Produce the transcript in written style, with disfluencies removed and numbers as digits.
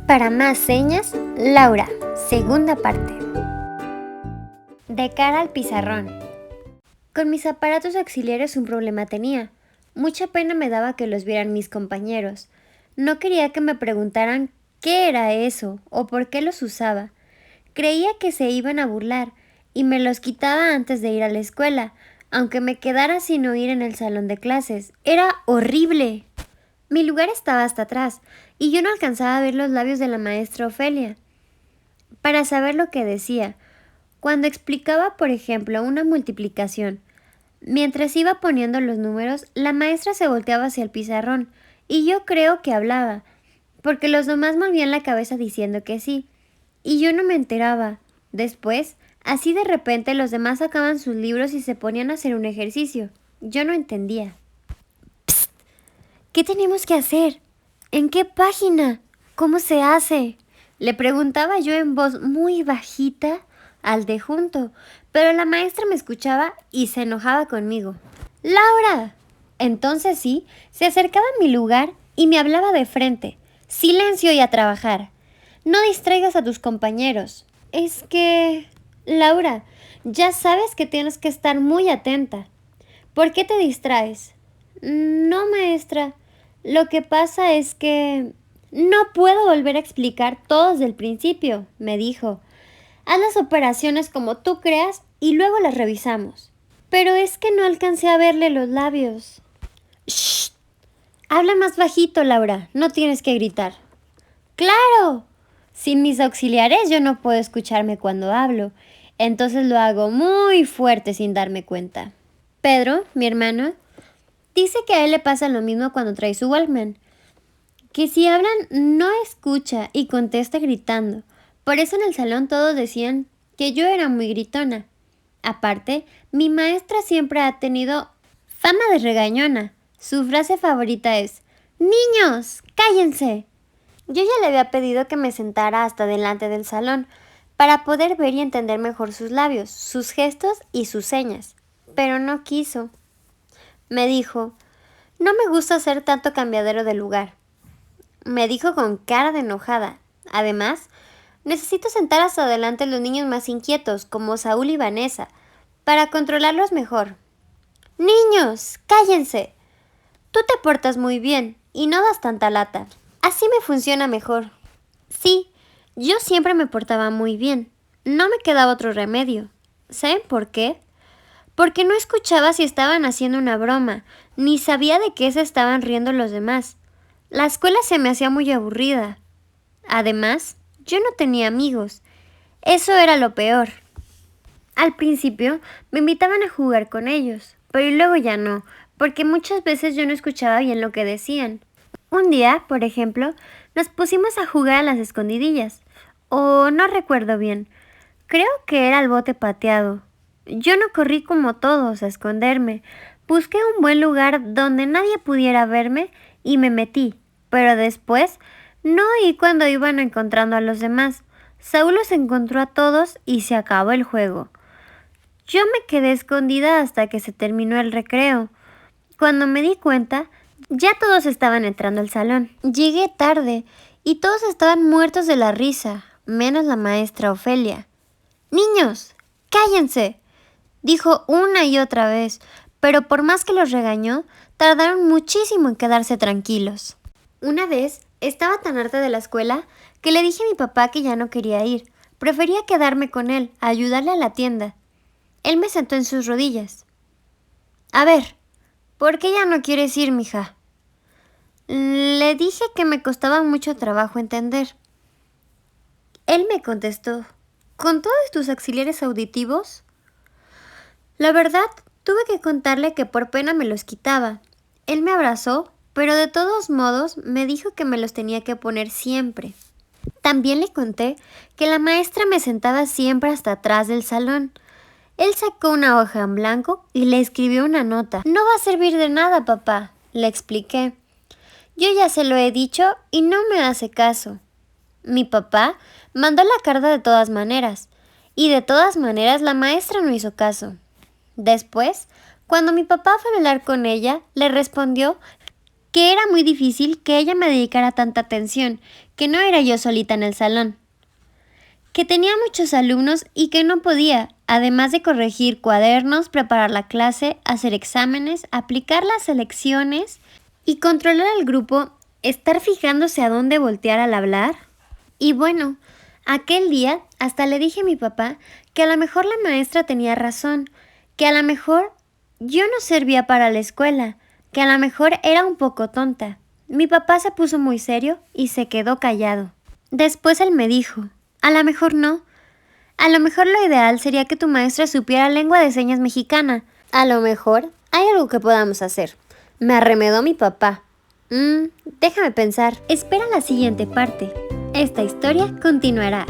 Para más señas, Laura, segunda parte. De cara al pizarrón. Con mis aparatos auxiliares un problema tenía. Mucha pena me daba que los vieran mis compañeros. No quería que me preguntaran qué era eso o por qué los usaba. Creía que se iban a burlar y me los quitaba antes de ir a la escuela, aunque me quedara sin oír en el salón de clases. Era horrible. Mi lugar estaba hasta atrás y yo no alcanzaba a ver los labios de la maestra Ofelia para saber lo que decía. Cuando explicaba, por ejemplo, una multiplicación, mientras iba poniendo los números, la maestra se volteaba hacia el pizarrón y yo creo que hablaba, porque los demás movían la cabeza diciendo que sí, y yo no me enteraba. Después, así de repente, los demás sacaban sus libros y se ponían a hacer un ejercicio. Yo no entendía. Psst, ¿qué tenemos que hacer? ¿En qué página? ¿Cómo se hace? Le preguntaba yo en voz muy bajita al de junto, pero la maestra me escuchaba y se enojaba conmigo. ¡Laura! Entonces sí, se acercaba a mi lugar y me hablaba de frente. ¡Silencio y a trabajar! No distraigas a tus compañeros. Es que... Laura, ya sabes que tienes que estar muy atenta. ¿Por qué te distraes? No, maestra. Lo que pasa es que... No puedo volver a explicar todo desde el principio, me dijo. Haz las operaciones como tú creas y luego las revisamos. Pero es que no alcancé a verle los labios. ¡Shh! Habla más bajito, Laura. No tienes que gritar. ¡Claro! Sin mis auxiliares yo no puedo escucharme cuando hablo. Entonces lo hago muy fuerte sin darme cuenta. Pedro, mi hermano, dice que a él le pasa lo mismo cuando trae su Walkman. Que si hablan no escucha y contesta gritando. Por eso en el salón todos decían que yo era muy gritona. Aparte, mi maestra siempre ha tenido fama de regañona. Su frase favorita es: ¡Niños, cállense! Yo ya le había pedido que me sentara hasta delante del salón para poder ver y entender mejor sus labios, sus gestos y sus señas, pero no quiso. Me dijo: no me gusta hacer tanto cambiadero de lugar. Me dijo con cara de enojada. Además, necesito sentar hasta adelante a los niños más inquietos, como Saúl y Vanessa, para controlarlos mejor. ¡Niños, cállense! Tú te portas muy bien y no das tanta lata. Así me funciona mejor. Sí, yo siempre me portaba muy bien. No me quedaba otro remedio. ¿Saben por qué? Porque no escuchaba si estaban haciendo una broma, ni sabía de qué se estaban riendo los demás. La escuela se me hacía muy aburrida. Además, yo no tenía amigos. Eso era lo peor. Al principio me invitaban a jugar con ellos, pero luego ya no, porque muchas veces yo no escuchaba bien lo que decían. Un día, por ejemplo, nos pusimos a jugar a las escondidillas, o no recuerdo bien. Creo que era el bote pateado. Yo no corrí como todos a esconderme. Busqué un buen lugar donde nadie pudiera verme y me metí, pero después no oí cuando iban encontrando a los demás. Saúl los encontró a todos y se acabó el juego. Yo me quedé escondida hasta que se terminó el recreo. Cuando me di cuenta, ya todos estaban entrando al salón. Llegué tarde y todos estaban muertos de la risa, menos la maestra Ofelia. ¡Niños, cállense!, dijo una y otra vez, pero por más que los regañó, tardaron muchísimo en quedarse tranquilos. Una vez estaba tan harta de la escuela que le dije a mi papá que ya no quería ir. Prefería quedarme con él, a ayudarle a la tienda. Él me sentó en sus rodillas. A ver, ¿por qué ya no quieres ir, mija? Le dije que me costaba mucho trabajo entender. Él me contestó: ¿con todos tus auxiliares auditivos? La verdad, tuve que contarle que por pena me los quitaba. Él me abrazó, pero de todos modos me dijo que me los tenía que poner siempre. También le conté que la maestra me sentaba siempre hasta atrás del salón. Él sacó una hoja en blanco y le escribió una nota. No va a servir de nada, papá, le expliqué. Yo ya se lo he dicho y no me hace caso. Mi papá mandó la carta de todas maneras, y de todas maneras la maestra no hizo caso. Después, cuando mi papá fue a hablar con ella, le respondió que era muy difícil que ella me dedicara tanta atención, que no era yo solita en el salón, que tenía muchos alumnos y que no podía, además de corregir cuadernos, preparar la clase, hacer exámenes, aplicar las elecciones y controlar al grupo, estar fijándose a dónde voltear al hablar. Y bueno, aquel día hasta le dije a mi papá que a lo mejor la maestra tenía razón, que a lo mejor yo no servía para la escuela, que a lo mejor era un poco tonta. Mi papá se puso muy serio y se quedó callado. Después él me dijo, a lo mejor no. A lo mejor lo ideal sería que tu maestra supiera lengua de señas mexicana. A lo mejor hay algo que podamos hacer. Me arremedó mi papá. Déjame pensar. Espera la siguiente parte. Esta historia continuará.